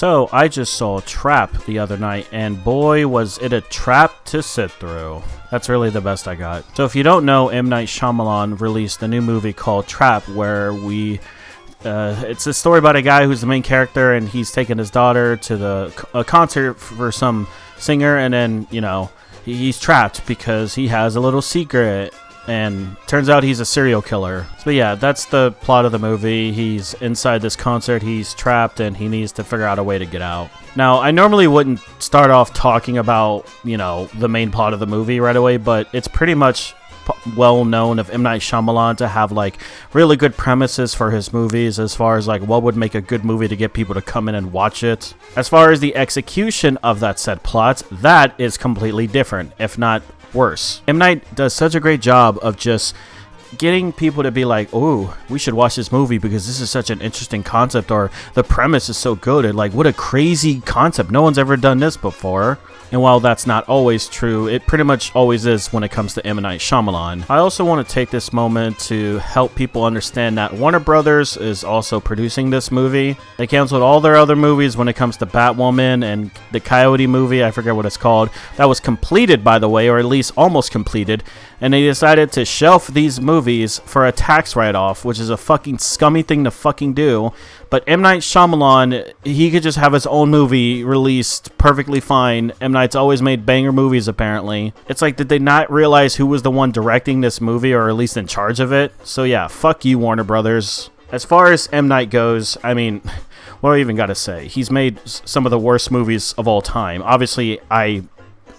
So, I just saw Trap the other night, and boy, was it a trap to sit through. That's really the best I got. So, if you don't know, M. Night Shyamalan released a new movie called Trap, where it's a story about a guy who's the main character, and he's taking his daughter to a concert for some singer, and then, he's trapped because he has a little secret. And turns out he's a serial killer. So yeah, that's the plot of the movie. He's inside this concert, he's trapped, and he needs to figure out a way to get out. Now, I normally wouldn't start off talking about, the main plot of the movie right away, but it's pretty much well known of M. Night Shyamalan to have really good premises for his movies as far as what would make a good movie to get people to come in and watch it. As far as the execution of that said plot, that is completely different, if not worse. M. Night does such a great job of just getting people to be like, oh, we should watch this movie because this is such an interesting concept, or the premise is so good, and what a crazy concept, no one's ever done this before. And while that's not always true, it pretty much always is when it comes to M. Night Shyamalan. I also want to take this moment to help people understand that Warner Brothers is also producing this movie. They canceled all their other movies when it comes to Batwoman and the Coyote movie, I forget what it's called. That was completed, by the way, or at least almost completed. And they decided to shelf these movies for a tax write-off, which is a fucking scummy thing to fucking do. But M. Night Shyamalan, he could just have his own movie released perfectly fine. M. Night's always made banger movies, apparently. It's did they not realize who was the one directing this movie, or at least in charge of it? So yeah, fuck you, Warner Brothers. As far as M. Night goes, I mean, what do I even gotta say? He's made some of the worst movies of all time. Obviously, I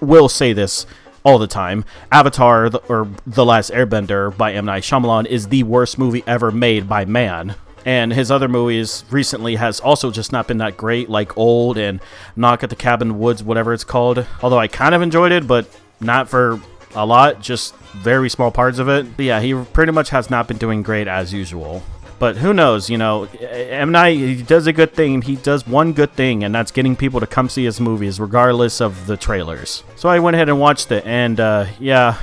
will say this all the time. Avatar, or The Last Airbender by M. Night Shyamalan is the worst movie ever made by man. And his other movies recently has also just not been that great, like Old and Knock at the Cabin in the Woods, whatever it's called. Although I kind of enjoyed it, but not for a lot, just very small parts of it. But yeah, he pretty much has not been doing great as usual. But who knows, M. Night, he does a good thing. He does one good thing, and that's getting people to come see his movies, regardless of the trailers. So I went ahead and watched it, and yeah,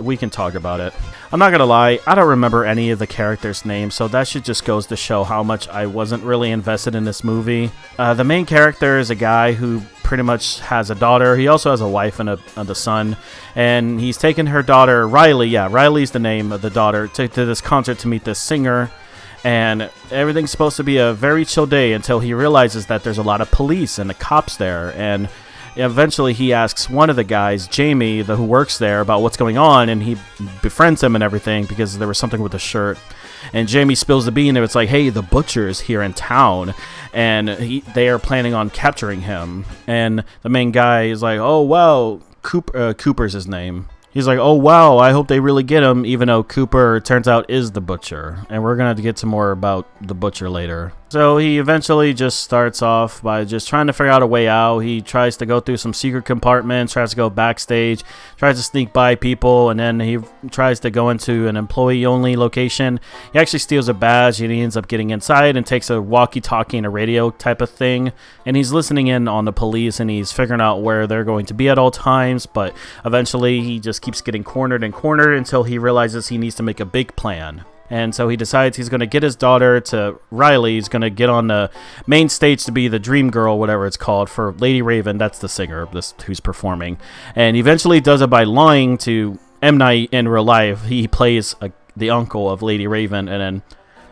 we can talk about it. I'm not gonna lie, I don't remember any of the characters' names, so that should just goes to show how much I wasn't really invested in this movie. The main character is a guy who pretty much has a daughter. He also has a wife and a son, and he's taken her daughter, Riley, yeah, Riley's the name of the daughter, to this concert to meet this singer. And everything's supposed to be a very chill day until he realizes that there's a lot of police and the cops there. And eventually he asks one of the guys, Jamie, who works there, about what's going on, and he befriends him and everything because there was something with the shirt. And Jamie spills the bean, and it's hey, the butcher is here in town, and they are planning on capturing him. And the main guy is oh, wow, Cooper's his name. He's oh, wow, I hope they really get him, even though Cooper, turns out, is the butcher. And we're going to get to more about the butcher later. So he eventually just starts off by just trying to figure out a way out. He tries to go through some secret compartments, tries to go backstage, tries to sneak by people, and then he tries to go into an employee-only location. He actually steals a badge, and he ends up getting inside and takes a walkie-talkie and a radio type of thing. And he's listening in on the police, and he's figuring out where they're going to be at all times. But eventually he just keeps getting cornered and cornered until he realizes he needs to make a big plan. And so he decides he's going to get his daughter to Riley. He's going to get on the main stage to be the dream girl, whatever it's called, for Lady Raven. That's the singer who's performing. And he eventually does it by lying to M. Night in real life. He plays the uncle of Lady Raven. And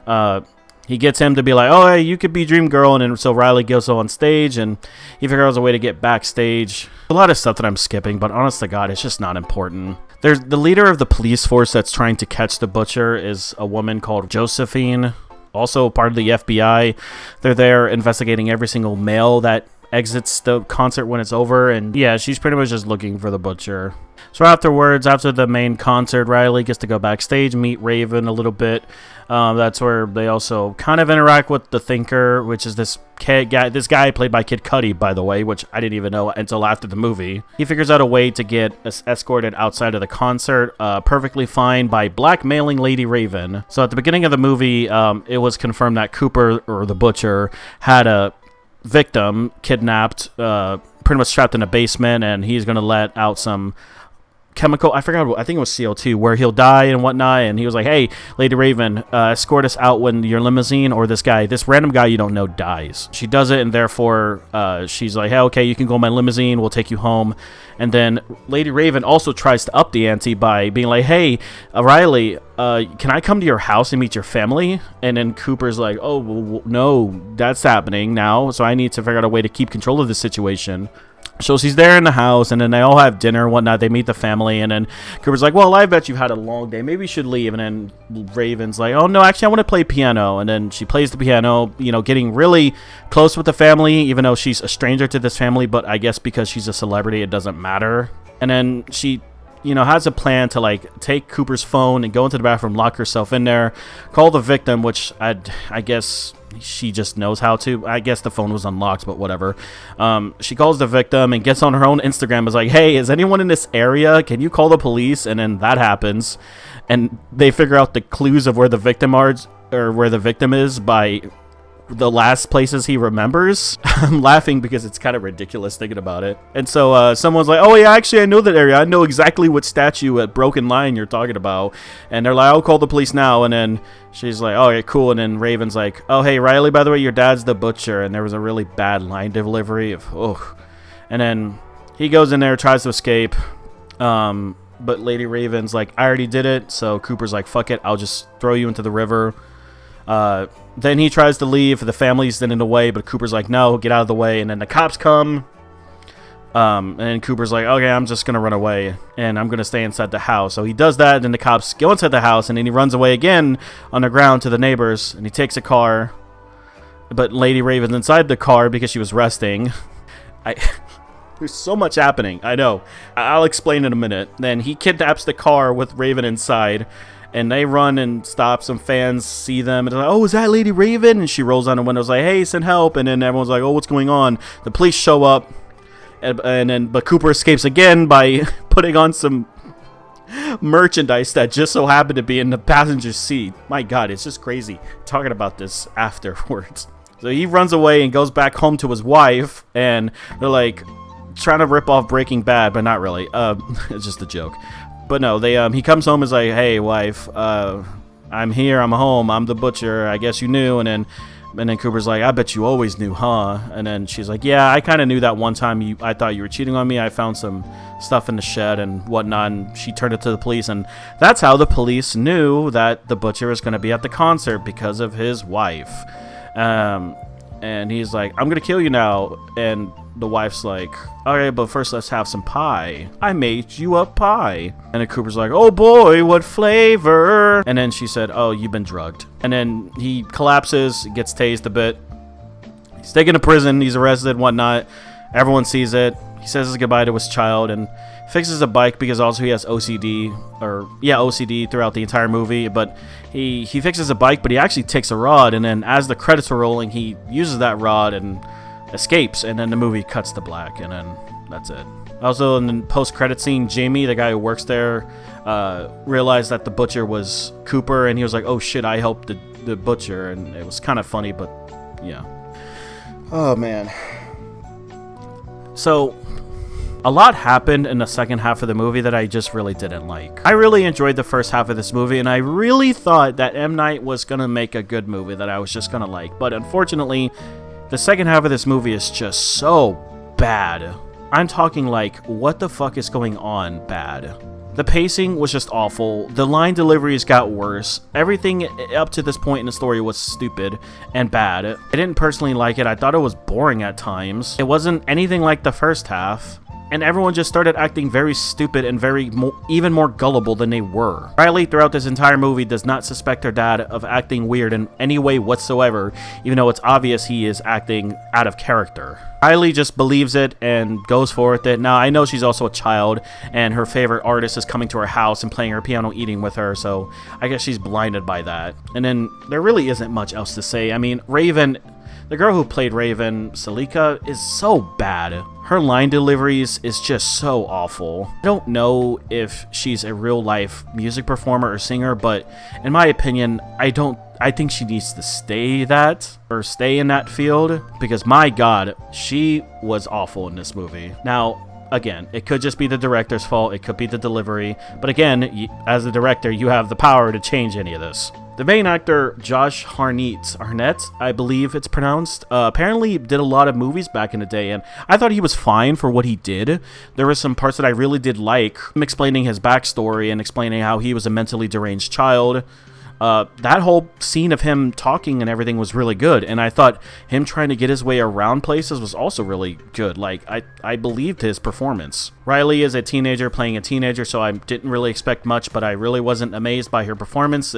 then he gets him to be oh, hey, you could be dream girl. And then so Riley goes on stage, and he figures out a way to get backstage. A lot of stuff that I'm skipping, but honest to God, it's just not important. There's the leader of the police force that's trying to catch the butcher is a woman called Josephine, also part of the FBI. They're there investigating every single male that exits the concert when it's over, and yeah, she's pretty much just looking for the butcher. So afterwards, after the main concert, Riley gets to go backstage, meet Raven a little bit. That's where they also kind of interact with the Thinker, which is this guy played by Kid Cudi, by the way, which I didn't even know until after the movie. He figures out a way to get escorted outside of the concert perfectly fine by blackmailing Lady Raven. So at the beginning of the movie, it was confirmed that Cooper, or the butcher, had a victim kidnapped, pretty much trapped in a basement, and he's going to let out some chemical, I forgot, I think it was CO2, where he'll die and whatnot, and he was like, hey, Lady Raven, escort us out when your limousine or this random guy you don't know dies. She does it, and therefore she's like, hey, okay, you can go in my limousine, we'll take you home. And then Lady Raven also tries to up the ante by being like, hey, Riley, can I come to your house and meet your family? And then Cooper's like, oh, well, no, that's happening now, so I need to figure out a way to keep control of the situation. So she's there in the house, and then they all have dinner and whatnot. They meet the family, and then Cooper's like, well, I bet you've had a long day. Maybe you should leave. And then Raven's like, oh, no, actually, I want to play piano. And then she plays the piano, you know, getting really close with the family, even though she's a stranger to this family. But I guess because she's a celebrity, it doesn't matter. And then she, you know, has a plan to, like, take Cooper's phone and go into the bathroom, lock herself in there, call the victim, which I guess she just knows how to. I guess the phone was unlocked, but whatever. She calls the victim and gets on her own Instagram, is like, hey, is anyone in this area? Can you call the police? And then that happens, and they figure out the clues of where the victim are, or where the victim is, by the last places he remembers. I'm laughing because it's kind of ridiculous thinking about it. And so someone's like, oh yeah, actually I know that area. I know exactly what statue at Broken Line you're talking about. And they're like, I'll call the police now. And then she's like, oh yeah, cool. And then Raven's like, oh hey Riley, by the way, your dad's the butcher. And there was a really bad line delivery of, oh. And then he goes in there, tries to escape. But Lady Raven's like, I already did it. So Cooper's like, fuck it, I'll just throw you into the river. Then he tries to leave. The family's then in the way, but Cooper's like, no, get out of the way. And then the cops come. And then Cooper's like, okay, I'm just going to run away, and I'm going to stay inside the house. So he does that, and then the cops go inside the house, and then he runs away again on the ground to the neighbors, and he takes a car. But Lady Raven's inside the car because she was resting. There's so much happening. I know. I'll explain in a minute. Then he kidnaps the car with Raven inside. And they run and stop. Some fans see them and they're like, oh, is that Lady Raven? And she rolls down the windows like, hey, send help. And then everyone's like, oh, what's going on? The police show up. But Cooper escapes again by putting on some merchandise that just so happened to be in the passenger seat. My God, it's just crazy talking about this afterwards. So he runs away and goes back home to his wife. And they're like trying to rip off Breaking Bad, but not really. It's just a joke. But no, he comes home and is like, hey, wife, I'm here, I'm home, I'm the butcher, I guess you knew. And then Cooper's like, I bet you always knew, huh? And then she's like, yeah, I kind of knew that one time I thought you were cheating on me. I found some stuff in the shed and whatnot. And she turned it to the police. And that's how the police knew that the butcher was going to be at the concert, because of his wife. And he's like, I'm going to kill you now. And the wife's like, okay, but first let's have some pie. I made you a pie. And then Cooper's like, oh boy, what flavor? And then she said, oh, you've been drugged. And then he collapses, gets tased a bit. He's taken to prison, he's arrested and whatnot. Everyone sees it. He says his goodbye to his child and fixes a bike because also he has OCD throughout the entire movie. But he fixes a bike, but he actually takes a rod, and then as the credits are rolling, he uses that rod and escapes, and then the movie cuts to black, and then that's it. Also, in the post-credit scene, Jamie, the guy who works there, realized that the butcher was Cooper, and he was like, oh shit, I helped the butcher. And it was kind of funny, but yeah. Oh man. So a lot happened in the second half of the movie that I just really didn't like. I really enjoyed the first half of this movie, and I really thought that M. Night was gonna make a good movie that I was just gonna like, but unfortunately the second half of this movie is just so bad. I'm talking like, what the fuck is going on bad? The pacing was just awful. The line deliveries got worse. Everything up to this point in the story was stupid and bad. I didn't personally like it. I thought it was boring at times. It wasn't anything like the first half. And everyone just started acting very stupid and even more gullible than they were. Riley, throughout this entire movie, does not suspect her dad of acting weird in any way whatsoever, even though it's obvious he is acting out of character. Riley just believes it and goes for it. Now, I know she's also a child, and her favorite artist is coming to her house and playing her piano, eating with her, so I guess she's blinded by that. And then there really isn't much else to say. I mean, Raven, the girl who played Raven, Salika, is so bad. Her line deliveries is just so awful. I don't know if she's a real-life music performer or singer, but in my opinion, I think she needs to stay in that field, because my God, she was awful in this movie. Now, again, it could just be the director's fault. It could be the delivery. But again, as the director, you have the power to change any of this. The main actor, Josh Hartnett, I believe it's pronounced, apparently did a lot of movies back in the day, and I thought he was fine for what he did. There were some parts that I really did like, him explaining his backstory and explaining how he was a mentally deranged child. That whole scene of him talking and everything was really good, and I thought him trying to get his way around places was also really good. Like, I believed his performance. Riley is a teenager playing a teenager, so I didn't really expect much, but I really wasn't amazed by her performance.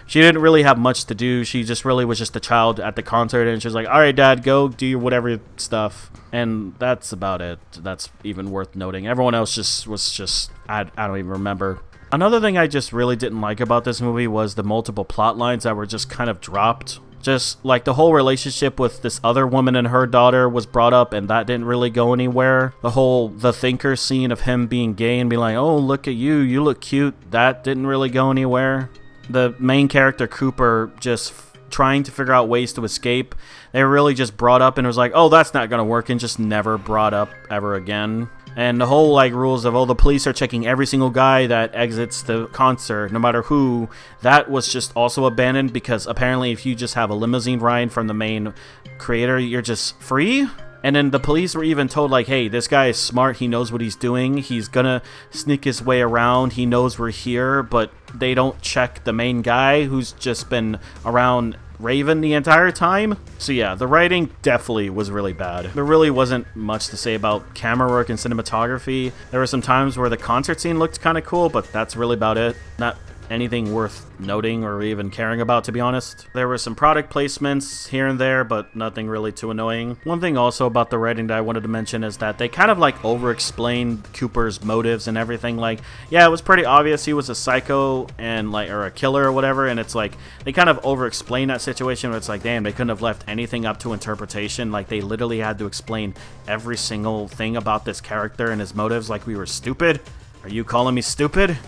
She didn't really have much to do. She just really was just a child at the concert, and she was like, all right, Dad, go do your whatever stuff. And that's about it. That's even worth noting. Everyone else was I don't even remember. Another thing I just really didn't like about this movie was the multiple plot lines that were just kind of dropped. Just like the whole relationship with this other woman and her daughter was brought up, and that didn't really go anywhere. The thinker scene of him being gay and being like, oh, look at you look cute, that didn't really go anywhere. The main character, Cooper, just trying to figure out ways to escape, they really just brought up and it was like, oh, that's not gonna work, and just never brought up ever again. And the whole like rules of, oh, the police are checking every single guy that exits the concert, no matter who, that was just also abandoned, because apparently if you just have a limousine ride from the main creator, you're just free. And then the police were even told, like, hey, this guy is smart, he knows what he's doing, he's gonna sneak his way around, he knows we're here, but they don't check the main guy who's just been around Raven the entire time. So yeah, the writing definitely was really bad. There really wasn't much to say about camera work and cinematography. There were some times where the concert scene looked kind of cool, but that's really about it. Not anything worth noting or even caring about, to be honest. There were some product placements here and there, but nothing really too annoying. One thing also about the writing that I wanted to mention is that they kind of like over-explained Cooper's motives and everything. Like, yeah, it was pretty obvious he was a psycho and like, or a killer or whatever, and it's like they kind of over-explained that situation where it's like, damn, they couldn't have left anything up to interpretation. Like, they literally had to explain every single thing about this character and his motives like we were stupid. Are you calling me stupid?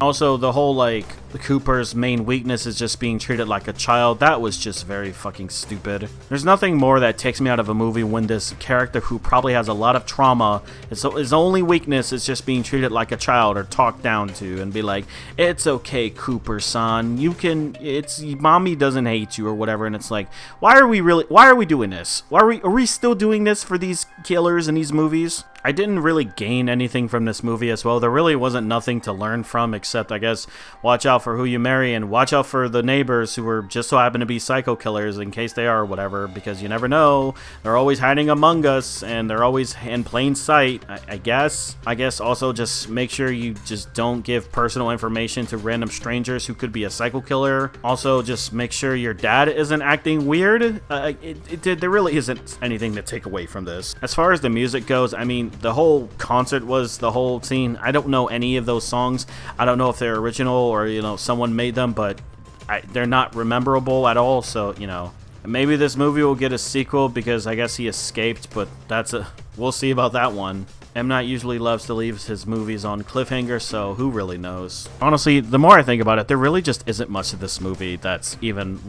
Also, the whole, like, the Cooper's main weakness is just being treated like a child. That was just very fucking stupid. There's nothing more that takes me out of a movie when this character who probably has a lot of trauma, his only weakness is just being treated like a child or talked down to and be like, it's okay, Cooper-san, you can, mommy doesn't hate you or whatever. And it's like, why are we doing this? Are we still doing this for these killers in these movies? I didn't really gain anything from this movie as well. There really wasn't nothing to learn from, except, I guess, watch out for who you marry and watch out for the neighbors who are just so happen to be psycho killers, in case they are or whatever, because you never know. They're always hiding among us, and they're always in plain sight, I guess. I guess also just make sure you just don't give personal information to random strangers who could be a psycho killer. Also, just make sure your dad isn't acting weird. There really isn't anything to take away from this. As far as the music goes, I mean, the whole concert was the whole scene. I don't know any of those songs. I don't know if they're original or, you know, someone made them, but they're not memorable at all. So, you know, maybe this movie will get a sequel because I guess he escaped, but we'll see about that one. M. Night usually loves to leave his movies on cliffhanger, so who really knows? Honestly, the more I think about it, there really just isn't much of this movie that's even...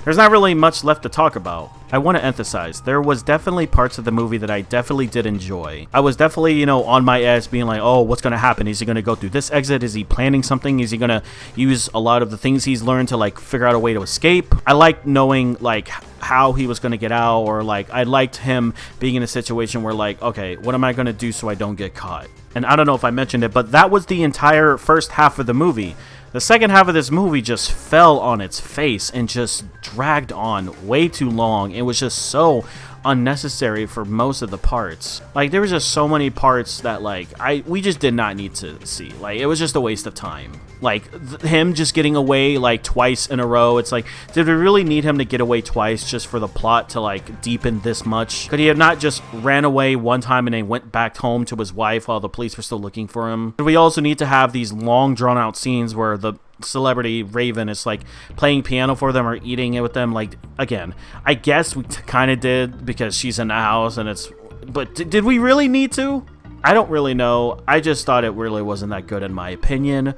There's not really much left to talk about. I want to emphasize, there was definitely parts of the movie that I definitely did enjoy. I was definitely, you know, on my edge being like, oh, what's going to happen? Is he going to go through this exit? Is he planning something? Is he going to use a lot of the things he's learned to, like, figure out a way to escape? I liked knowing, like, how he was going to get out, or, like, I liked him being in a situation where, like, okay, what am I going to do so I don't get caught? And I don't know if I mentioned it, but that was the entire first half of the movie. The second half of this movie just fell on its face and just dragged on way too long. It was just so unnecessary for most of the parts. Like, there was just so many parts that, like, we just did not need to see. Like, it was just a waste of time. Like, him just getting away, like, twice in a row. It's like, did we really need him to get away twice just for the plot to, like, deepen this much? Could he have not just ran away one time and then went back home to his wife while the police were still looking for him? Did we also need to have these long, drawn-out scenes where the celebrity Raven is, like, playing piano for them or eating it with them? Like, again, I guess we kind of did because she's in the house and it's... But did we really need to? I don't really know. I just thought it really wasn't that good in my opinion.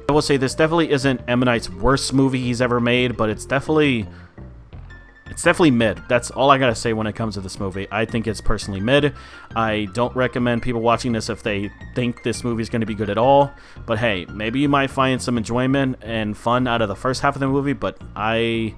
I will say this definitely isn't M. Night's worst movie he's ever made, but it's definitely It's definitely mid. That's all I gotta say when it comes to this movie. I think it's personally mid. I don't recommend people watching this if they think this movie is going to be good at all. But hey, maybe you might find some enjoyment and fun out of the first half of the movie, but I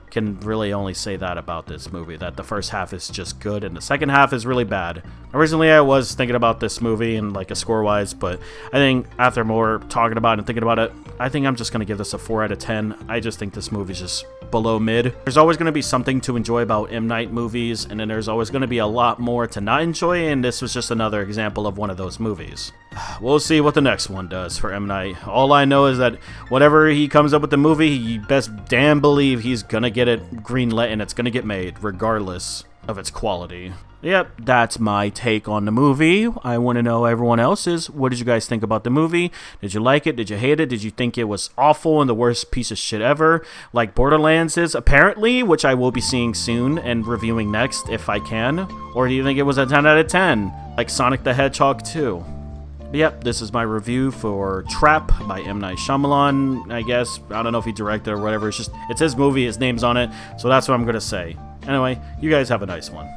can really only say that about this movie, that the first half is just good and the second half is really bad. Originally I was thinking about this movie and like a score wise, but I think after more talking about it and thinking about it, I think I'm just going to give this a 4 out of 10. I just think this movie is just below mid. There's always going to be something to enjoy about M. Night movies, and then there's always going to be a lot more to not enjoy, and this was just another example of one of those movies. We'll see what the next one does for M. Night. All I know is that whatever he comes up with the movie, you best damn believe he's gonna get it greenlit and it's gonna get made, regardless of its quality. Yep, that's my take on the movie. I want to know everyone else's. What did you guys think about the movie? Did you like it? Did you hate it? Did you think it was awful and the worst piece of shit ever, like Borderlands is apparently, which I will be seeing soon and reviewing next if I can? Or do you think it was a 10 out of 10, like Sonic the Hedgehog 2? Yep, this is my review for Trap by M. Night Shyamalan, I guess. I don't know if he directed or whatever. It's his movie, his name's on it, so that's what I'm going to say. Anyway, you guys have a nice one.